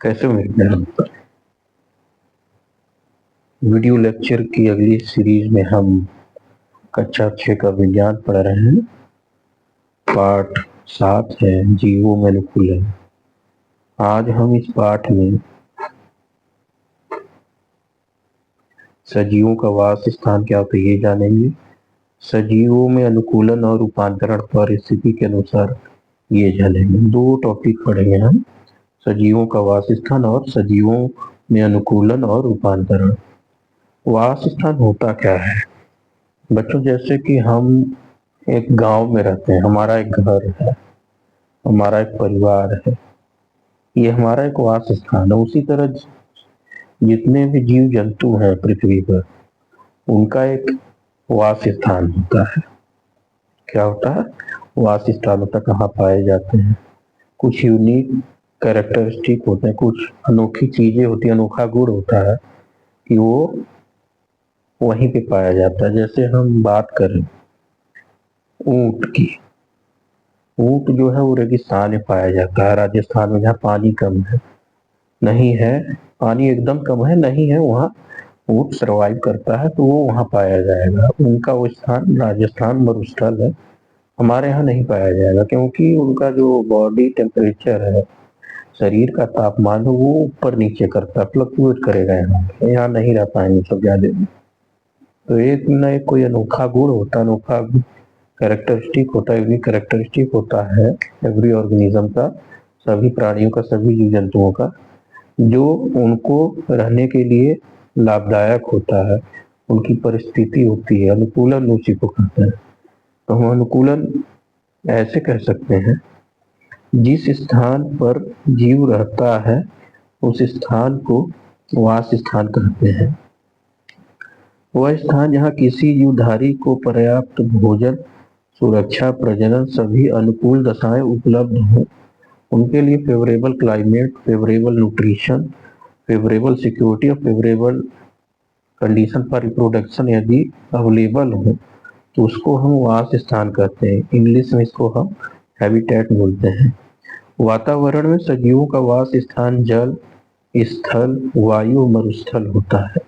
कैसे हो मेरे प्यारे? वीडियो लेक्चर की अगली सीरीज में हम कक्षा 6 का विज्ञान पढ़ रहे हैं। पाठ 7 है जीवों में अनुकूलन। आज हम इस पाठ में सजीवों का वास स्थान क्या होता है ये जानेंगे। सजीवों में अनुकूलन और रूपांतरण पर स्थिति के अनुसार ये जानेंगे। दो टॉपिक पढ़ेंगे हम, सजीवों का वास स्थान और सजीवों में अनुकूलन और रूपांतरण। वास स्थान होता क्या है बच्चों? जैसे कि हम एक गांव में रहते हैं, हमारा एक घर है, हमारा एक परिवार है, ये हमारा एक वास स्थान है। उसी तरह जितने भी जीव जंतु हैं पृथ्वी पर, उनका एक वास स्थान होता है। क्या होता है? वास स्थान होता है। कहाँ पाए जाते हैं? कुछ यूनिक कैरेक्टरिस्टिक होते हैं, कुछ अनोखी चीजें होती हैं, अनोखा गुण होता है कि वो वहीं पे पाया जाता है। जैसे हम बात करें ऊंट की, ऊंट जो है वो रेगिस्तान में पाया जाता है, राजस्थान में, जहाँ पानी कम है, नहीं है, पानी एकदम कम है, नहीं है, वहाँ ऊंट सरवाइव करता है, तो वो वहाँ पाया जाएगा। उनका वो स्थान राजस्थान मरुस्थल है, हमारे यहाँ नहीं पाया जाएगा, क्योंकि उनका जो बॉडी टेम्परेचर है, शरीर का तापमान है, वो ऊपर नीचे करता है, फ्लक्चुएट करेगा। यहाँ नहीं रह पाएंगे सब ज्यादा। तो एक न एक कोई अनोखा गुण होता है, अनोखा कैरेक्टरिस्टिक होता है, यूनिक कैरेक्टरिस्टिक होता है एवरी ऑर्गेनिज्म का, सभी प्राणियों का, सभी जीव जंतुओं का, जो उनको रहने के लिए लाभदायक होता है, उनकी परिस्थिति होती है। अनुकूलन उसी को कहते हैं। तो हम अनुकूलन ऐसे कह सकते हैं, जिस स्थान पर जीव रहता है उस स्थान को वास स्थान कहते हैं। वह स्थान जहाँ किसी जीवधारी को पर्याप्त भोजन, सुरक्षा, प्रजनन, सभी अनुकूल दशाएं उपलब्ध हो, उनके लिए favourable climate, favourable nutrition, favourable security और फेवरेबल कंडीशन फॉर रिप्रोडक्शन यदि अवेलेबल हो, तो उसको हम वास स्थान कहते हैं। इंग्लिश में इसको हम हैबिटेट बोलते हैं। वातावरण में सजीवों का वास स्थान जल, स्थल, वायु, मरुस्थल होता है।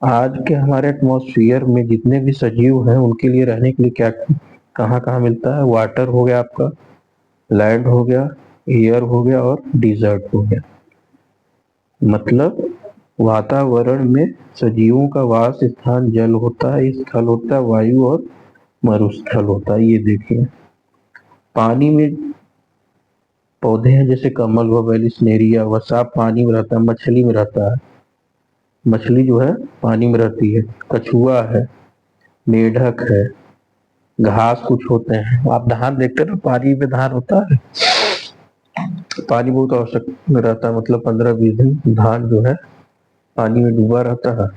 आज के हमारे एटमॉस्फेयर में जितने भी सजीव हैं, उनके लिए रहने के लिए क्या कहाँ कहाँ मिलता है? वाटर हो गया आपका, लैंड हो गया, एयर हो गया और डिजर्ट हो गया। मतलब वातावरण में सजीवों का वास स्थान जल होता है, स्थल होता है, वायु और मरुस्थल होता है। ये देखिए, पानी में पौधे हैं जैसे कमल व वेलिस्नेरिया, वह साफ पानी में रहता है, मछली में रहता है, मछली जो है पानी में रहती है, कछुआ है, मेढक है, घास कुछ होते हैं। आप धान देखते हैं ना, पानी में धान होता है, पानी बहुत आवश्यक रहता है, मतलब 15-20 दिन धान जो है पानी में डूबा रहता है।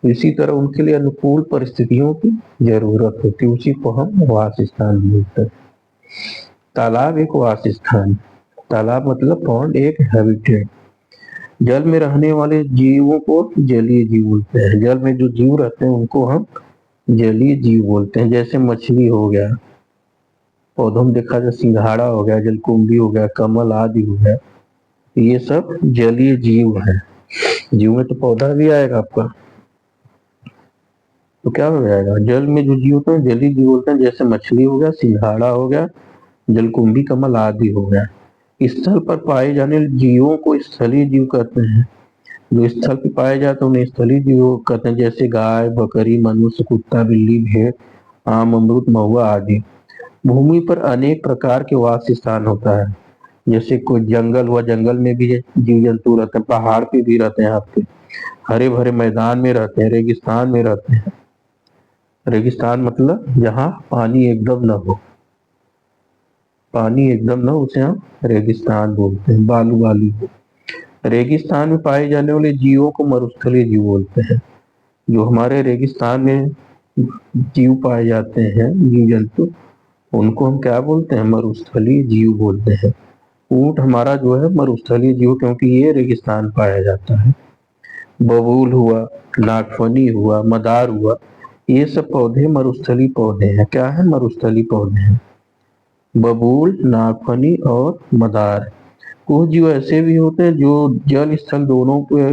इसी तरह उनके लिए अनुकूल परिस्थितियों की जरूरत होती है, उसी को हम वास स्थान बोलते हैं। तालाब एक वास स्थान, तालाब मतलब पॉन्ड एक हैबिटेट। जल में रहने वाले जीवों को जलीय जीव बोलते हैं। जल में जो जीव रहते हैं उनको हम जलीय जीव बोलते हैं। जैसे मछली हो गया, पौधों में देखा जाए सिंघाड़ा हो गया, जलकुंभी हो गया, कमल आदि हो गया, ये सब जलीय जीव है। जीव में तो पौधा भी आएगा आपका, तो क्या हो जाएगा? जल में जो जीव होते हैं जलीय जीव बोलते हैं। जैसे मछली हो गया, सिंघाड़ा हो गया, जलकुंभी, कमल आदि हो गया। स्थल पर पाए जाने वाले जीवों को स्थलीय जीव कहते हैं। जो स्थल पर पाए जाते हैं उन्हें स्थलीय जीव कहते हैं। जैसे गाय, बकरी, मनुष्य, कुत्ता, बिल्ली, भेड़, आम, अमरूद, महुआ आदि। भूमि पर अनेक प्रकार के वास स्थान होता है। जैसे कोई जंगल हुआ, जंगल में भी जीव जंतु रहते हैं, पहाड़ पे भी रहते हैं, आपके हरे भरे मैदान में रहते हैं, रेगिस्तान में रहते हैं। रेगिस्तान मतलब जहाँ पानी एकदम न हो, पानी एकदम न हो उसे हम रेगिस्तान बोलते हैं। बालू वाली हो। रेगिस्तान में पाए जाने वाले जीवों को मरुस्थलीय जीव बोलते हैं। जो हमारे रेगिस्तान में जीव पाए जाते हैं, जीव जंतु, उनको हम क्या बोलते हैं? मरुस्थलीय जीव बोलते हैं। ऊंट हमारा जो है मरुस्थलीय जीव, क्योंकि ये रेगिस्तान पाया जाता है। बबूल हुआ, नागफनी हुआ, मदार हुआ, ये सब पौधे मरुस्थलीय पौधे हैं। क्या है? मरुस्थलीय पौधे हैं। बबूल, नागफनी और मदार कुछ जीव ऐसे भी होते हैं जो जल स्थल दोनों पे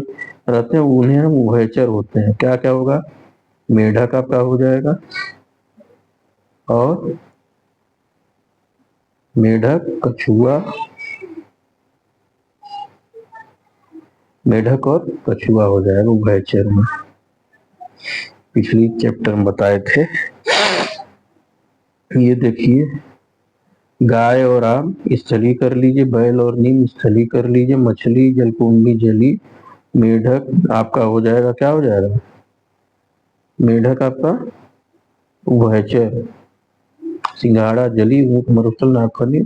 रहते हैं, उन्हें हम उभयचर होते हैं। क्या क्या होगा? मेढक आपका हो जाएगा, और मेढक, कछुआ, मेढक और कछुआ हो जाएगा उभयचर में। पिछली चैप्टर में बताए थे। ये देखिए, गाय और आम स्थली कर लीजिए, बैल और नीम स्थली कर लीजिए, मछली जलकुंभी जली, मेढक आपका हो जाएगा, क्या हो जाएगा? मेढक आपका उभयचर, सिंघाड़ा जली, ऊंट मरुस्थल नागफनी,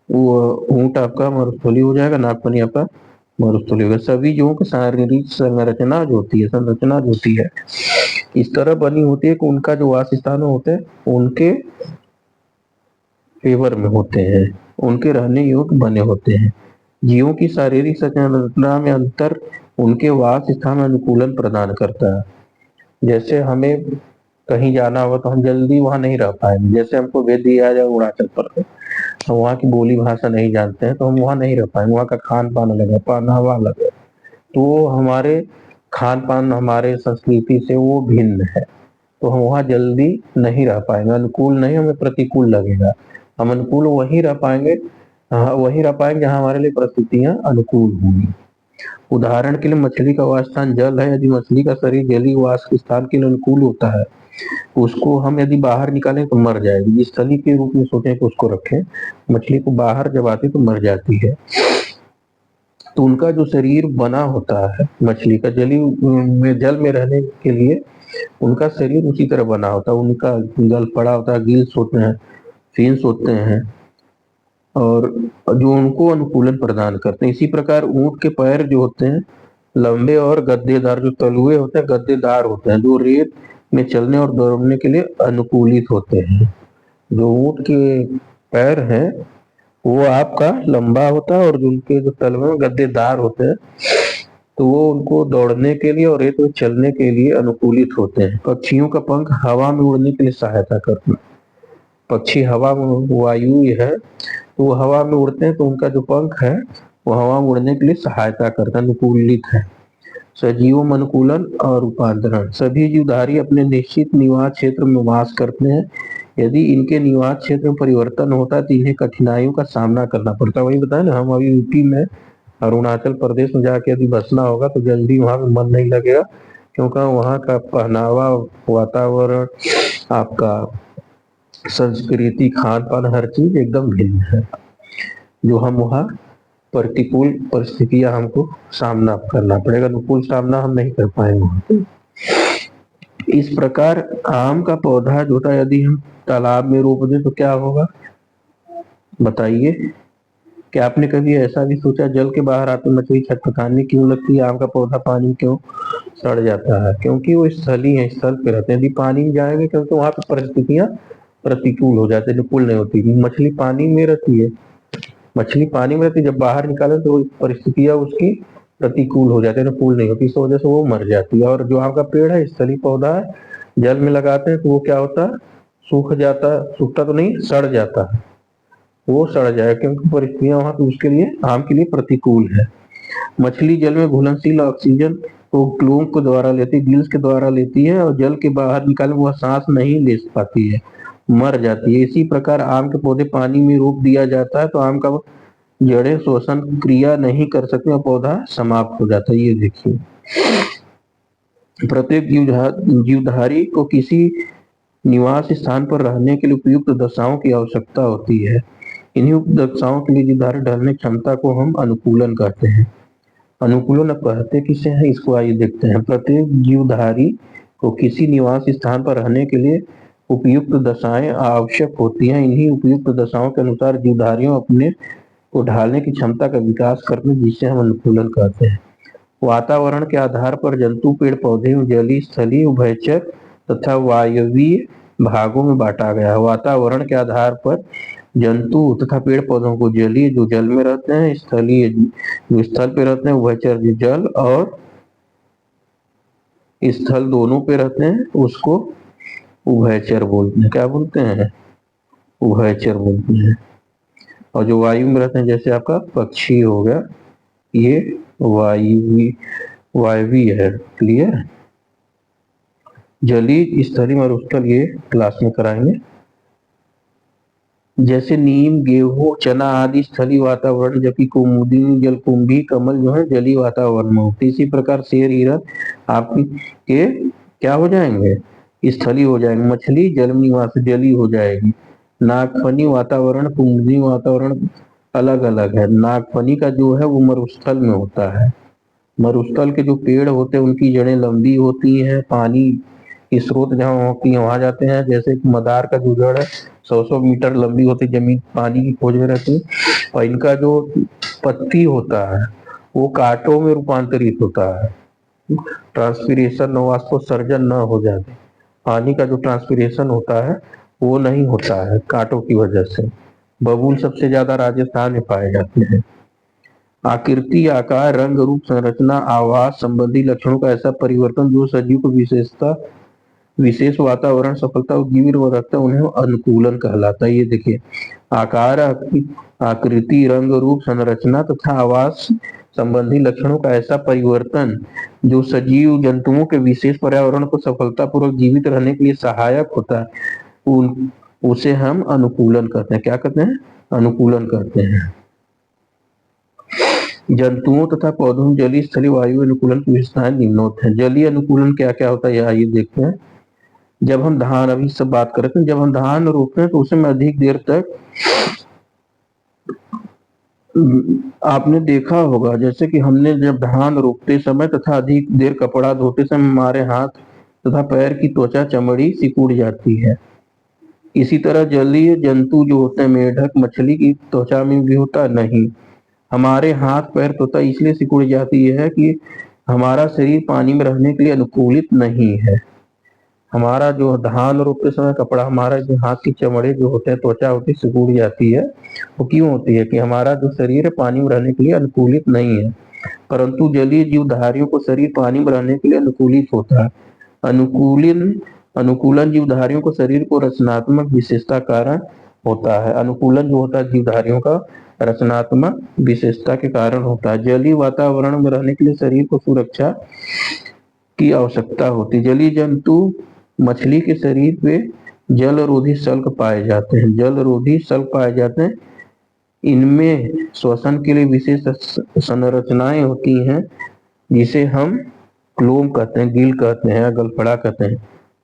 वो ऊंट आपका मरुस्थली हो जाएगा, नागफनी आपका मरुस्थली होगा। सभी जीवों की शारीरिक संरचना जो होती है, संरचना जो होती है, इस तरह बनी होती है कि उनका जो वास स्थान होते हैं उनके फेवर में होते हैं, उनके रहने योग्य बने होते हैं। जीवों की शारीरिक संरचना में अंतर उनके वास स्थान में अनुकूलन प्रदान करता है। जैसे हमें कहीं जाना होगा तो हम जल्दी वहां नहीं रह पाएंगे। जैसे हमको भेज दिया जाए अरुणाचल प्रदेश, हम वहाँ की बोली भाषा नहीं जानते हैं तो हम वहाँ नहीं रह पाएंगे। वहाँ का खान पान अलग है, पहनावा अलग है, तो हमारे खान पान हमारे संस्कृति से वो भिन्न है, तो हम वहाँ जल्दी नहीं रह पाएंगे, अनुकूल नहीं, हमें प्रतिकूल लगेगा। हम अनुकूल वहीं रह पाएंगे, वहीं रह पाएंगे जहाँ हमारे लिए परिस्थितियां अनुकूल होंगी। उदाहरण के लिए मछली का वास स्थान जल है। यदि मछली का शरीर जलीय वास स्थान के लिए अनुकूल होता है, उसको हम यदि बाहर निकालें तो मर जाएगी। स्थली के रूप में सोचें कि उसको रखें, मछली को बाहर जब आती तो मर जाती है। तो उनका जो शरीर बना होता है मछली का, जल में रहने के लिए उनका शरीर उसी तरह बना होता है। उनका गल पड़ा होता है, गिल्स होते हैं, फिन्स होते हैं, और जो उनको अनुकूलन प्रदान करते हैं। इसी प्रकार ऊंट के पैर जो होते हैं लंबे और गद्देदार, जो तलुए होते हैं गद्देदार होते हैं, जो रेत में चलने और दौड़ने के लिए अनुकूलित होते हैं। जो ऊंट के पैर हैं वो आपका लंबा होता है, और जो उनके जो तलवे गद्देदार होते हैं तो वो उनको दौड़ने के लिए और रेत में चलने के लिए अनुकूलित होते हैं। पक्षियों का पंख हवा में उड़ने के लिए सहायता करते हैं। पक्षी हवा में वायु है तो वो हवा में उड़ते हैं, तो उनका जो पंख है वो हवा में उड़ने के लिए सहायता करता है, अनुकूलित है। सजीवों में अनुकूलन और रूपांतरण। सभी जीवधारी अपने निश्चित निवास क्षेत्र में वास करते हैं। यदि इनके निवास क्षेत्र में परिवर्तन होता है तो इन्हें कठिनाइयों का सामना करना पड़ता है। वही बताया ना, हम अभी यूपी में, अरुणाचल प्रदेश में जाके यदि बसना होगा तो जल्दी वहां पे मन नहीं लगेगा, क्योंकि वहां का पहनावा, वातावरण, आपका संस्कृति, खान पान, हर चीज एकदम भिन्न है, जो हम वहाँ प्रतिकूल परिस्थितियां हमको सामना करना पड़ेगा, अनुकूल सामना हम नहीं कर पाएंगे वहाँ पे। इस प्रकार आम का पौधा जो था यदि हम तालाब में रोप दें तो क्या होगा बताइए? क्या आपने कभी ऐसा भी सोचा, जल के बाहर आते मछली छटपटाने क्यों लगती है, आम का पौधा पानी क्यों सड़ जाता है? क्योंकि वो स्थली है, स्थल पे रहते हैं। यदि पानी में जाएंगे क्योंकि वहां पे परिस्थितियां प्रतिकूल हो जाती है, अनुकूल नहीं होती। मछली पानी में रहती है, मछली पानी में रहती है, जब बाहर निकाले तो परिस्थितियां उसकी प्रतिकूल हो जाती है, अनुकूल नहीं होती, इस वजह से वो मर जाती है। और जो आम का पेड़ है स्थलीय पौधा है, जल में लगाते हैं तो वो क्या होता है, सूख जाता है, सूखता तो नहीं, सड़ जाता है, वो सड़ जाएगा, क्योंकि परिस्थितियां वहां पे उसके लिए, आम के लिए प्रतिकूल है। मछली जल में घुलनशील ऑक्सीजन को ग्लोम के द्वारा लेती है, गिल्स के द्वारा लेती है, और जल के बाहर निकालने वह सांस नहीं ले पाती है, मर जाती है। इसी प्रकार आम के पौधे पानी में रोप दिया जाता है तो आम का जड़ें श्वसन क्रिया नहीं कर सकती और पौधा समाप्त हो जाता है। ये देखिए, प्रत्येक जीवधारी को किसी निवास स्थान पर रहने के लिए उपयुक्त दशाओं की आवश्यकता होती है। इन्हीं उपयुक्त दशाओं के लिए जीवधारी ढलने की क्षमता को हम अनुकूलन कहते हैं। अनुकूलन कहते किसे हैं, इसको आइए देखते हैं। प्रत्येक जीवधारी को किसी निवास स्थान पर रहने के लिए उपयुक्त दशाएं आवश्यक होती हैं। इन्हीं उपयुक्त दशाओं के अनुसार जीवधारियों अपने को ढालने की क्षमता का विकास करते हैं, जिसे हम अनुकूलन कहते हैं। वातावरण के आधार पर जंतु, पेड़ पौधे, जलीय, स्थलीय, उभयचर तथा वायवीय भागों में बांटा गया है। वातावरण के आधार पर जंतु तथा पेड़ पौधों को जलीय जो जल में रहते हैं, स्थलीय जो स्थल पे रहते हैं, उभयचर जो जल और स्थल दोनों पे रहते हैं, उसको उभयचर बोलते हैं। क्या बोलते हैं? उभयचर बोलते हैं। और जो वायु में रहते हैं जैसे आपका पक्षी हो गया, ये वायवीय है। क्लियर। जलीय, स्थलीय, मरुस्थल ये क्लास में कराएंगे। जैसे नीम, गेहूं, चना आदि स्थलीय वातावरण, जबकि कुमुदिनी, जलकुंभी, कमल जो है जलीय वातावरण में होती है। इसी प्रकार शेर, हिरन आपके क्या हो जाएंगे, स्थलीय हो जाएंगे। मछली जल निवास जलीय हो जाएगी। नागफनी वातावरण, कुमुदिनी वातावरण अलग अलग है। नागफनी का जो है वो मरुस्थल में होता है। मरुस्थल के जो पेड़ होते हैं उनकी जड़ें लंबी होती हैं, पानी की स्रोत जहाँ होती है वहां जाते हैं। जैसे मदार का जो जड़ है 100 मीटर लंबी होती, जमीन पानी की खोज में रहती है। और इनका जो पत्ती होता है वो कांटों में रूपांतरित होता है, ट्रांसपीरेशन वाष्पोत्सर्जन न हो जाए। पानी का जो ट्रांसपीरेशन होता है वो नहीं होता है कांटों की वजह से। बबूल सबसे ज्यादा राजस्थान में पाए जाते हैं। आकृति, आकार, रंग, रूप, संरचना, आवास संबंधी लक्षणों का ऐसा परिवर्तन जो सजीव को विशेष वातावरण, सफलता और जीवन में रखता है, उन्हें अनुकूलन कहलाता है। ये देखिए, आकार, आकृति, रंग, रूप, संरचना तथा आवास संबंधी लक्षणों का ऐसा परिवर्तन जो सजीव जंतुओं के विशेष पर्यावरण को सफलतापूर्वक जीवित रहने के लिए सहायक होता है, उसे हम अनुकूलन कहते हैं। क्या कहते हैं? अनुकूलन कहते हैं। जंतुओं तथा पौधों में जलीय, स्थलीय, वायु अनुकूलन की विशेषताएं निम्नोक्त हैं। जलीय अनुकूलन क्या क्या होता है आइए देखते हैं। जब हम धान, अभी सब बात करते हैं, जब हम धान रोपते हैं तो उसमें अधिक देर तक आपने देखा होगा, जैसे कि हमने जब धान रोपते समय तथा अधिक देर कपड़ा धोते समय हमारे हाथ तथा पैर की त्वचा, चमड़ी सिकुड़ जाती है। इसी तरह जलीय जंतु जो होते हैं, मेढक, मछली की त्वचा में भी होता नहीं। हमारे हाथ पैर त्वचा इसलिए सिकुड़ जाती है कि हमारा शरीर पानी में रहने के लिए अनुकूलित नहीं है। हमारा जो धान रोपते समय कपड़ा, हमारा जो हाथ की चमड़े जो होते हैं, त्वचा होती है, सिकुड़ जाती है। वो क्यों होती है? कि हमारा जो शरीर है पानी में रहने के लिए अनुकूलित नहीं है। परंतु जलीय जीवधारियों को शरीर पानी में रहने के लिए अनुकूलित होता है। अनुकूलन जीवधारियों को शरीर को रचनात्मक विशेषता कारण होता है। अनुकूलन जो होता है जीवधारियों का रचनात्मक विशेषता के कारण होता है। जलीय वातावरण में रहने के लिए शरीर को सुरक्षा की आवश्यकता होती है। जलीय जंतु मछली के शरीर पे जलरोधी शल्क पाए जाते हैं। जलरोधी शल्क पाए जाते हैं। इनमें श्वसन के लिए विशेष संरचनाएं होती हैं, जिसे हम क्लोम कहते हैं, गिल कहते हैं, गलफड़ा कहते हैं।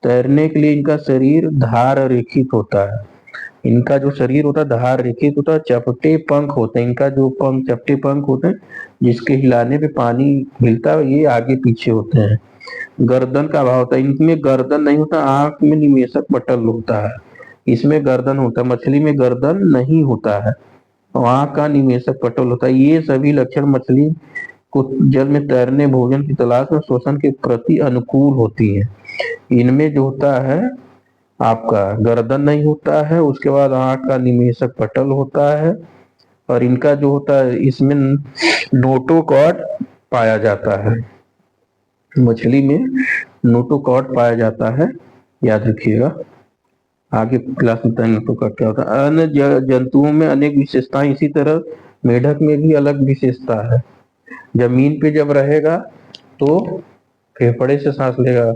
तैरने के लिए इनका शरीर धार रेखित होता है। इनका जो शरीर होता है धार रेखित होता है। चपटे पंख होते हैं। इनका जो चपटे पंख होते हैं जिसके हिलाने पे पानी हिलता है, ये आगे पीछे होते हैं। गर्दन का अभाव होता है। इनमें गर्दन नहीं होता, आंख में निमेशक पटल होता है। इसमें गर्दन होता है, मछली में गर्दन नहीं होता है, आंख का निमेशक पटल होता है। ये सभी लक्षण मछली को जल में तैरने, भोजन की तलाश में, श्वसन के प्रति अनुकूल होती है। इनमें जो होता है आपका गर्दन नहीं होता है, उसके बाद आंख का निमेशक पटल होता है, और इनका जो होता है इसमें नोटोकॉर्ड पाया जाता है। मछली में नोटोकॉर्ड पाया जाता है, याद रखिएगा। आगे क्लास में बताएंगे नोटोकॉर्ड क्या होता है। अन्य जंतुओं में अनेक विशेषताएं, इसी तरह मेढक में भी अलग विशेषता है। जमीन पे जब रहेगा तो फेफड़े से सांस लेगा,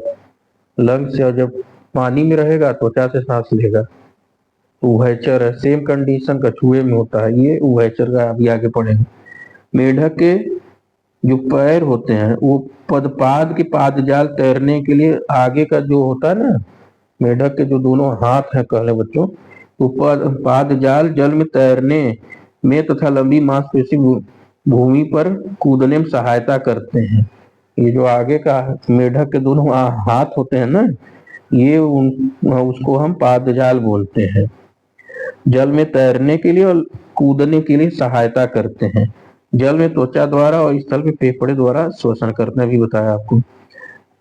लंग से, और जब पानी में रहेगा त्वचा से सांस लेगा। उभयचर है। सेम कंडीशन कछुए में होता है। ये उभयचर का अभी आगे पढ़ेंगे। मेढक के जो पैर होते हैं वो पदपाद के पादजाल तैरने के लिए आगे का जो होता है ना, मेढक के जो दोनों हाथ हैं कहले बच्चों, तो पादजाल जल में तैरने में तथा लंबी मांसपेशी भूमि पर कूदने में सहायता करते हैं। ये जो आगे का मेढक के दोनों हाथ होते हैं ना, ये उसको हम पादजाल बोलते हैं। जल में तैरने के लिए और कूदने के लिए सहायता करते हैं। जल में त्वचा द्वारा और स्थल में फेफड़े द्वारा श्वसन करना भी बताया आपको।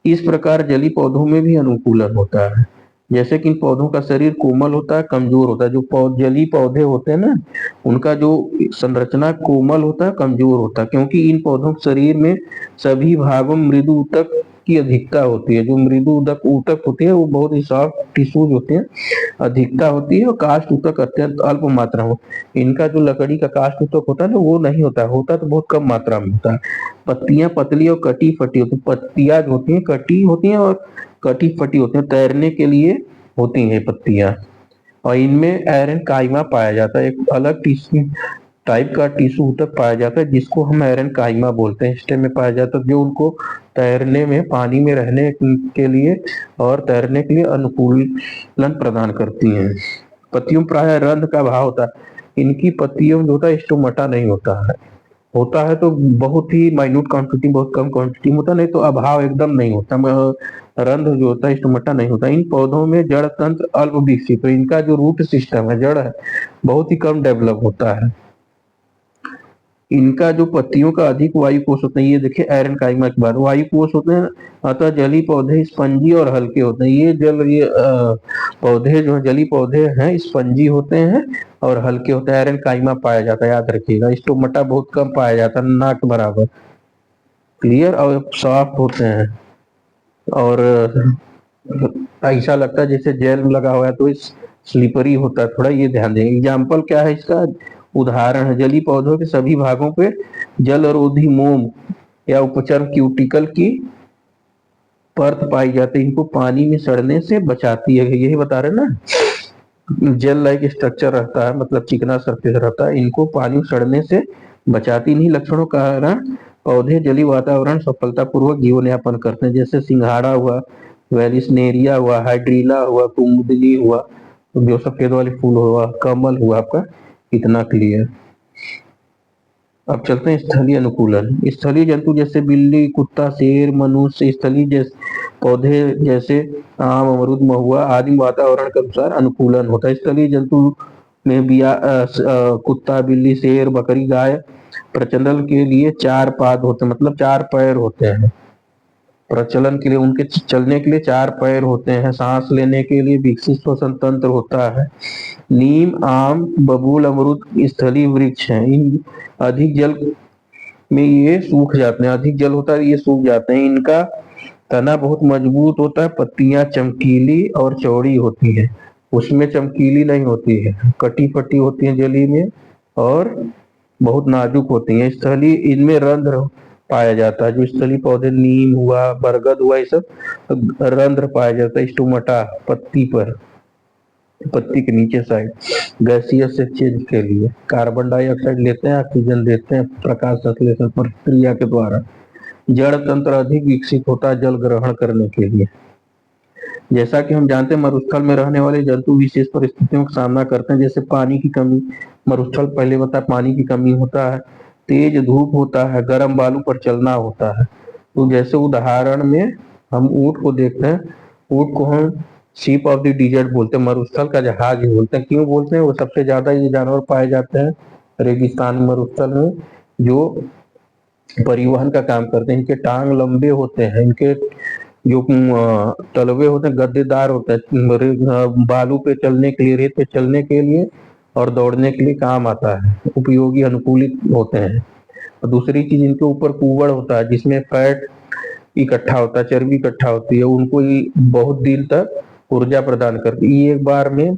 इस प्रकार जलीय पौधों में भी अनुकूलन होता है। जैसे कि इन पौधों का शरीर कोमल होता है, कमजोर होता है। जो जलीय पौधे होते हैं ना, उनका जो संरचना कोमल होता है, कमजोर होता है, क्योंकि इन पौधों के शरीर में सभी भागों मृदु तक की अधिकता होती है। जो मृदु ऊतक ऊतक होती है वो बहुत ही सॉफ्ट टिश्यूज होते हैं, अधिकता होती है, और काष्ठ ऊतक अत्यंत अल्प मात्रा में। इनका जो लकड़ी का काष्ठ ऊतक होता है ना वो नहीं होता, होता तो बहुत कम मात्रा में होता है। पत्तियां पतली और कटी फटी होती, पत्तियां जो होती हैं कटी होती हैं और कटी फटी होती हैं, तैरने के लिए होती हैं पत्तियां। और इनमें आयरन काइमा पाया जाता है, एक अलग टिश्यू टाइप का टिश्यू ऊतक पाया जाता है जिसको हम आयरन काइमा बोलते हैं, स्टेम में पाया जाता है, जो उनको तैरने में, पानी में रहने के लिए और तैरने के लिए अनुकूलन प्रदान करती हैं। पत्तियों प्राय रंध्र का भाव होता है। इनकी पत्तियों में जो होता है स्टोमाटा नहीं होता है, होता है तो बहुत ही माइन्यूट क्वांटिटी, बहुत कम क्वांटिटी में होता, नहीं तो अभाव एकदम नहीं होता। रंध्र जो होता है स्टोमाटा नहीं होता। इन पौधों में जड़ तंत्र अल्प विकसित, तो इनका जो रूट सिस्टम है, जड़ है, बहुत ही कम डेवलप होता है। इनका जो पत्तियों का अधिक वायु कोष होते हैं, ये देखिए आयरन काइमा के बाद वायु कोष होते हैं, अतः जली पौधे स्पंजी और हल्के होते हैं। ये पौधे जो है, जली पौधे हैं, स्पंजी होते हैं और हल्के होते हैं। आयरन काइमा पाया जाता है, याद रखिएगा। स्टोमाटा बहुत कम पाया जाता है, ना के बराबर। क्लियर, और सॉफ्ट होते हैं और ऐसा लगता है जैसे जेल लगा हुआ है, तो इस स्लिपरी होता है थोड़ा, ये ध्यान दें। एग्जाम्पल क्या है इसका, उदाहरण है, जली पौधों के सभी भागों पे जलरोधी मोम या उपचर्म क्यूटिकल की परत पाई जाती है। इनको पानी में सड़ने से बचाती है, यही बता रहे ना, जेल लाइक स्ट्रक्चर रहता है, मतलब चिकना सरफेस रहता है, इनको पानी में सड़ने से बचाती। नहीं लक्षणों का कारण पौधे जली वातावरण सफलतापूर्वक जीवन यापन करते हैं, जैसे सिंघाड़ा हुआ, वेलिस्नेरिया हुआ, हाइड्रीला हुआ, कुमुदनी हुआ, जो सफेद वाले फूल हुआ, कमल हुआ आपका। इतना क्लियर। अब चलते हैं स्थलीय अनुकूलन। स्थलीय जंतु जैसे बिल्ली, कुत्ता, शेर, मनुष्य, स्थलीय जैसे पौधे जैसे आम, अमरूद, महुआ आदि वातावरण के अनुसार अनुकूलन होता है। स्थलीय जंतु में कुत्ता, बिल्ली, शेर, बकरी, गाय प्रजनन के लिए चार पाद होते हैं, मतलब चार पैर होते हैं। प्रचलन के लिए, उनके चलने के लिए चार पैर होते हैं। सांस लेने के लिए विकसित श्वसन तंत्र होता है। नीम, आम, बबूल, अमरूद स्थलीय वृक्ष हैं। इन अधिक जल में ये सूख जाते हैं, अधिक जल होता है ये सूख जाते हैं। इनका तना बहुत मजबूत होता है, पत्तियां चमकीली और चौड़ी होती है, उसमें चमकीली नहीं होती है, कटी फटी होती है जली में और बहुत नाजुक होती है। स्थलीय इनमें रंध्र पाया जाता है, जो स्थलीय पौधे नीम हुआ, बरगद हुआ, ये सब रंध्र पाया जाता है स्टोमाटा पत्ती पर, पत्ती के नीचे साइड, गैसियस एक्सचेंज के लिए कार्बन डाइऑक्साइड लेते हैं, ऑक्सीजन देते हैं प्रकाश संश्लेषण प्रक्रिया के द्वारा। जड़ तंत्र अधिक विकसित होता है जल ग्रहण करने के लिए। जैसा कि हम जानते हैं मरुस्थल में रहने वाले जंतु विशेष परिस्थितियों का सामना करते हैं, जैसे पानी की कमी। मरुस्थल पहले बताया पानी की कमी होता है, तेज धूप होता है, गर्म बालू पर चलना होता है। तो जैसे उदाहरण में हम ऊंट को देखते हैं, ऊंट को हम शिप ऑफ द डिजर्ट बोलते हैं, मरुस्थल का जहाज बोलते हैं। क्यों बोलते हैं, वो सबसे ज्यादा ये जानवर पाए जाते हैं रेगिस्तान मरुस्थल में, जो परिवहन का काम करते हैं। इनके टांग लंबे होते हैं, इनके जो तलवे होते हैं गद्देदार होते हैं, बालू पे चलने के लिए, रेत पे चलने के लिए और दौड़ने के लिए काम आता है, उपयोगी अनुकूलित होते हैं। और दूसरी चीज, इनके ऊपर कुवड़ होता है जिसमें फैट इकट्ठा होता है, चर्बी इकट्ठा होती है, उनको ये बहुत दिन तक ऊर्जा प्रदान करती है। एक बार में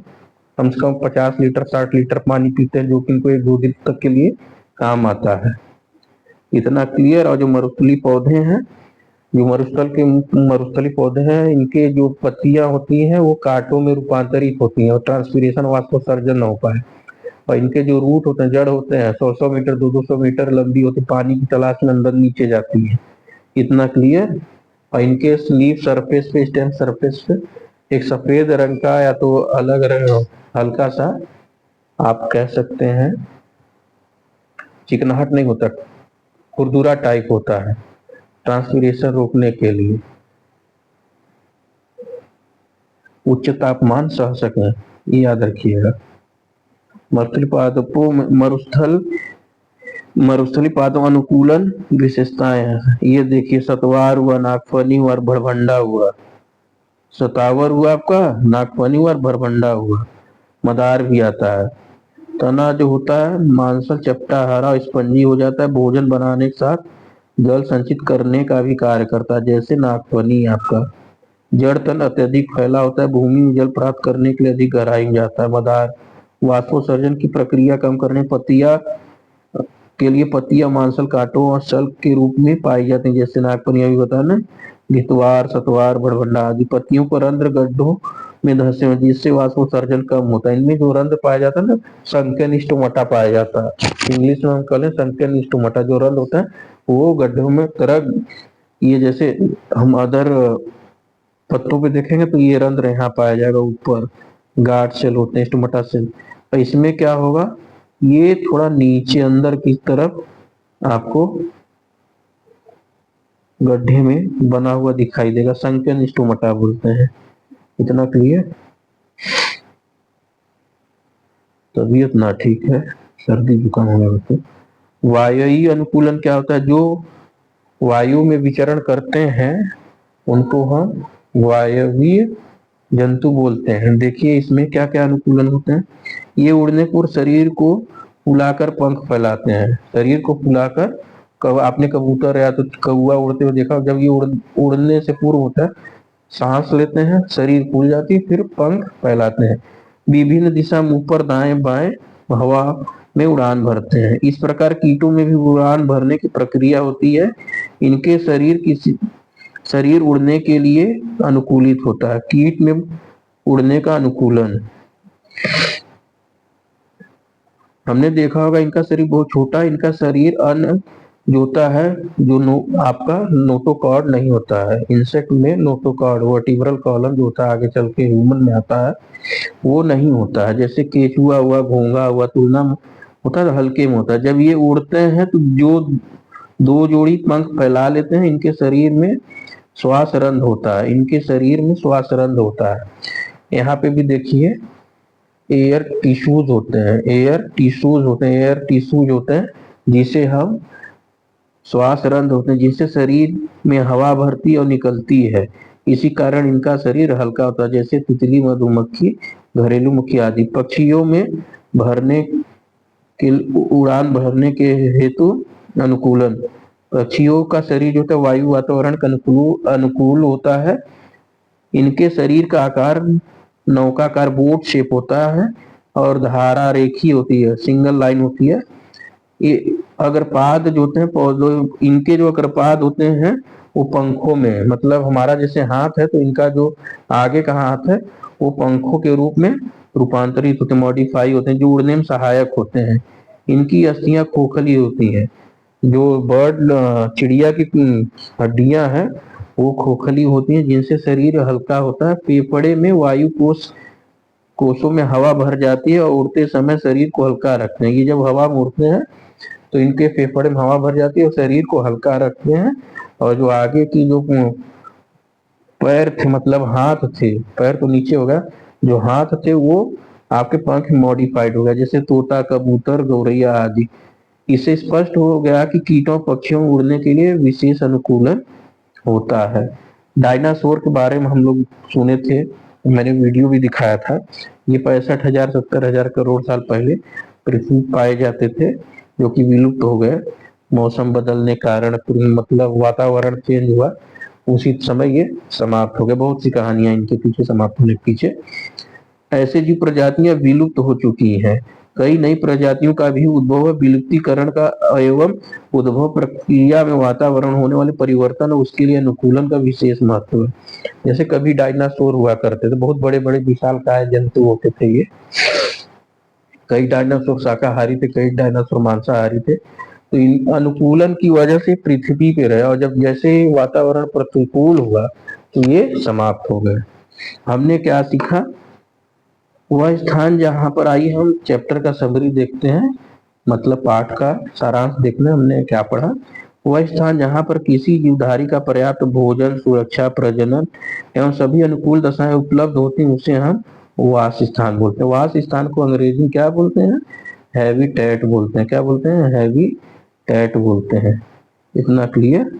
कम से कम 50 लीटर 60 लीटर पानी पीते हैं, जो कि इनको एक दो दिन तक के लिए काम आता है। इतना क्लियर। और जो मरुस्थलीय पौधे हैं, जो मरुस्थलीय पौधे हैं, इनके जो पत्तियां होती हैं वो कांटों में रूपांतरित होती हैं और ट्रांसपीरेशन वाष्पोत्सर्जन न हो पाए। और इनके जो रूट होते हैं, जड़ होते हैं, 100-100 मीटर 200-200 मीटर लंबी होती, पानी की तलाश में अंदर नीचे जाती है। इतना क्लियर। और इनके लीफ सरफेस पे, स्टेम सरफेस पे एक सफेद रंग का या तो अलग रंग, हल्का सा आप कह सकते हैं, चिकनाहट नहीं होता, खुरदुरा टाइप होता है, ट्रांसपीरेशन रोकने के लिए, उच्च तापमान सह सके, ये याद रखिएगा। मरुस्थलीय पादपों अनुकूलन विशेषताएं हैं, ये देखिए, सतवार हुआ, नागफनी हुआ, भड़भंडा हुआ। सतावर हुआ आपका, नागफनी हुआ, भड़भंडा हुआ, मदार भी आता है। तना जो होता है मांसल, चपटा, हरा, स्पंजी हो जाता है भोजन बनाने के साथ, जल संचित करने का भी कार्य करता है। जैसे नागफनी आपका जड़ तन अत्यधिक फैला होता है, भूमि में जल प्राप्त करने के लिए अधिक गहराई में जाता है। मदार वाष्पोत्सर्जन की प्रक्रिया कम करने पत्तियां के लिए पत्तियां मांसल कांटों और शल्क के रूप में पाई जाती हैं। जैसे नागफनी अभी बताया ना, भितवार, सतवार, भड़भंडा आदि पत्तियों को रंध्र गड्ढों में धंसे हुए, जिससे वाष्पोत्सर्जन कम होता है। इनमें जो रंध्र पाया जाता है ना, संकन स्टोमाटा पाया जाता है। इंग्लिश में हम कहते हैं संकन स्टोमाटा। जो रंध्र होता है वो गड्ढों में तरह, ये जैसे हम अदर पत्तों पे देखेंगे तो ये रंध्र यहाँ पाया जाएगा ऊपर, गार्ड सेल होते हैं, स्टोमाटा सेल। और इसमें क्या होगा, ये थोड़ा नीचे अंदर की तरफ आपको गड्ढे में बना हुआ दिखाई देगा, संकन स्टोमाटा बोलते हैं। इतना क्लियर? तबीयत ना ठीक है, सर्दी जुकाम हो गया तो। वायवीय अनुकूलन क्या होता है? जो वायु में विचरण करते हैं उनको हम वायवीय जंतु बोलते हैं। देखिए इसमें क्या क्या अनुकूलन होते हैं। ये उड़ने पूर्व शरीर को फुलाकर पंख फैलाते हैं। शरीर को फुलाकर, आपने कबूतर या तो कौवा उड़ते हुए देखा, जब ये उड़ने से पूर्व होता है, सांस लेते हैं, शरीर फूल जाती है, फिर पंख फैलाते हैं, विभिन्न दिशा में ऊपर दाएं बाएं हवा में उड़ान भरते हैं। इस प्रकार कीटों में भी उड़ान भरने की प्रक्रिया होती है। इनके शरीर उड़ने के लिए अनुकूलित होता है। कीट में उड़ने का अनुकूलन, हमने देखा होगा इनका शरीर बहुत छोटा, इनका शरीर अन्न जो होता है, जो आपका नोटोकॉर्ड नहीं होता है। इंसेक्ट में नोटोकॉर्ड, वर्टिब्रल कॉलम जो होता है, आगे चल के ह्यूमन में आता है, वो नहीं होता है। जैसे केचुआ हुआ, घोंगा हुआ, तुलना में होता है, हल्के में होता है। जब ये उड़ते हैं तो जो दो जोड़ी पंख फैला लेते हैं, इनके शरीर में श्वास रंध्र होता है, इनके शरीर में श्वास रंध्र होता है। यहाँ पे भी देखिए एयर टिश्यूज होते हैं, एयर टिश्यूज होते हैं, एयर टिश्यूज होते हैं, जिसे हम श्वास रंध्र होते हैं, जिससे शरीर में हवा भरती और निकलती है। इसी कारण इनका शरीर हल्का होता है। जैसे तितली, मधुमक्खी, घरेलू मक्खी आदि। पक्षियों में भरने के उड़ान भरने के हेतु अनुकूलन, पक्षियों का शरीर जो होता है वायु वातावरण का अनुकूल होता है। इनके शरीर का आकार नौकाकार बोट शेप होता है और धारा रेखी होती है, सिंगल लाइन होती है। ये अग्रपाद जो होते हैं पौधों, इनके जो अग्रपाद होते हैं वो पंखों में, मतलब हमारा जैसे हाथ है तो इनका जो आगे का हाथ है वो पंखों के रूप में रूपांतरित होते, मॉडिफाई होते हैं, जो उड़ने में सहायक होते हैं। इनकी अस्थियां खोखली होती हैं। जो बर्ड चिड़िया की हड्डियां हैं वो खोखली होती हैं, जिनसे शरीर हल्का होता है। फेफड़े में वायु कोषों में हवा भर जाती है और उड़ते समय शरीर को हल्का रखते हैं। ये जब हवा में उड़ते हैं तो इनके फेफड़े में हवा भर जाती है और शरीर को हल्का रखते हैं। और जो आगे की जो पैर थे, मतलब हाथ थे, पैर तो नीचे होगा, जो हाथ थे वो आपके पंख मॉडिफाइड हो गया, जैसे तोता, कबूतर, गौरैया आदि। इससे स्पष्ट हो गया कि कीटों पक्षियों में उड़ने के लिए विशेष अनुकूलन होता है। डायनासोर के बारे में हम लोग सुने थे, मैंने वीडियो भी दिखाया था। ये 65,000 70,000 करोड़ साल पहले पृथ्वी पाए जाते थे, जो कि विलुप्त हो गए। मौसम बदलने कारण, मतलब वातावरण चेंज हुआ, उसी समय ये समाप्त हो गए। बहुत सी कहानियां इनके पीछे, समाप्त होने के पीछे। ऐसे जीव प्रजातियां विलुप्त हो चुकी हैं। कई नई प्रजातियों का भी उद्भव है। विलुप्तीकरण का एवं उद्भव प्रक्रिया में वातावरण होने वाले परिवर्तन और उसके लिए अनुकूलन का विशेष महत्व है। जैसे कभी डायनासोर हुआ करते थे, बहुत बड़े बड़े विशालकाय जंतु होते थे ये। कई डायनासोर शाकाहारी थे, कई डायनासोर मांसाहारी थे। तो इन अनुकूलन की वजह से पृथ्वी पे रहे, और जब जैसे वातावरण प्रतिकूल हुआ तो ये समाप्त हो गए। हमने क्या सीखा? वह स्थान जहां पर, आइए हम चैप्टर का समरी देखते हैं, मतलब पाठ का सारांश देखना। हमने क्या पढ़ा? वह स्थान जहां पर किसी जीवधारी का पर्याप्त भोजन, सुरक्षा, प्रजनन एवं सभी अनुकूल दशाएं उपलब्ध होती हैं, उसे हम वास स्थान बोलते हैं। वास स्थान को अंग्रेजी क्या बोलते हैं? हैबिटेट बोलते हैं। क्या बोलते हैं? हैबिटेट बोलते हैं। इतना क्लियर?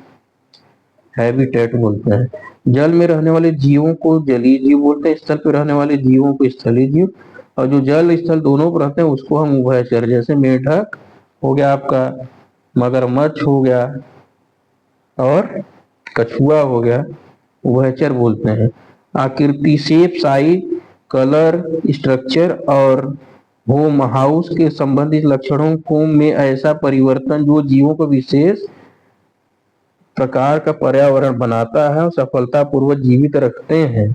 हैबिटेट बोलते हैं। जल में रहने वाले जीवों को जलीय जीव बोलते हैं, स्थल पर रहने वाले जीवों को स्थलीय जीव, और जो जल स्थल दोनों पर रहते हैं उसको हम उभयचर, जैसे मेढक हो गया आपका, मगरमच्छ हो गया, और कछुआ हो गया, उभयचर बोलते हैं। आकृति, शेप, साइज, कलर, स्ट्रक्चर और होम हाउस के संबंधित लक्षणों को में ऐसा परिवर्तन जो जीवों को विशेष प्रकार का पर्यावरण बनाता है और सफलतापूर्वक जीवित रखते हैं,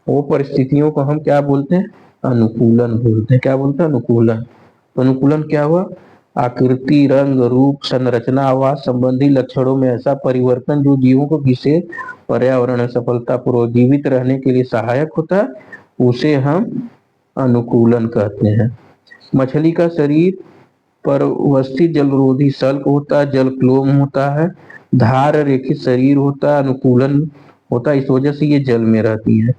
वो परिस्थितियों को हम क्या बोलते हैं? अनुकूलन बोलते हैं। क्या बोलते हैं? अनुकूलन। तो अनुकूलन क्या हुआ? आकृति, रंग, रूप, संरचना, आवाज संबंधी लक्षणों में ऐसा परिवर्तन जो जीवों को विशेष पर्यावरण में सफलतापूर्वक जीवित रहने के लिए सहायक होता है, उसे हम अनुकूलन कहते हैं। मछली का शरीर पर व्यवस्थित जलरोधी शल्क होता है, जलक्लोम होता है, धार रेखित शरीर होता है, अनुकूलन होता है, इस वजह से ये जल में रहती है।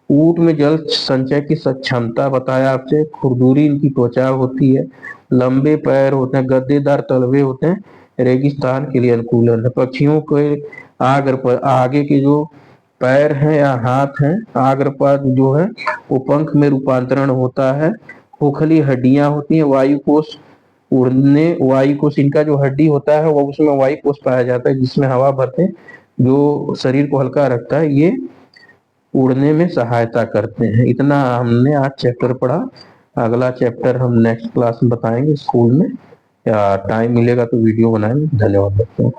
ऊंट में जल संचय की क्षमता बताया आपसे, खुरदुरी इनकी त्वचा होती है, लंबे पैर होते हैं, गद्देदार तलवे होते हैं, रेगिस्तान के लिए अनुकूलन है। पक्षियों के आगे के जो पैर हैं या हाथ हैं, आग्रपाद जो है वो पंख में रूपांतरण होता है। खोखली हड्डियां होती हैं, वायुकोश उड़ने, वायुकोश इनका जो हड्डी होता है वो उसमें वायुकोश पाया जाता है जिसमें हवा भरते जो शरीर को हल्का रखता है, ये उड़ने में सहायता करते हैं। इतना हमने आज चैप्टर पढ़ा। अगला चैप्टर हम नेक्स्ट क्लास में बताएंगे स्कूल में, या टाइम मिलेगा तो वीडियो बनाएंगे। धन्यवाद दोस्तों।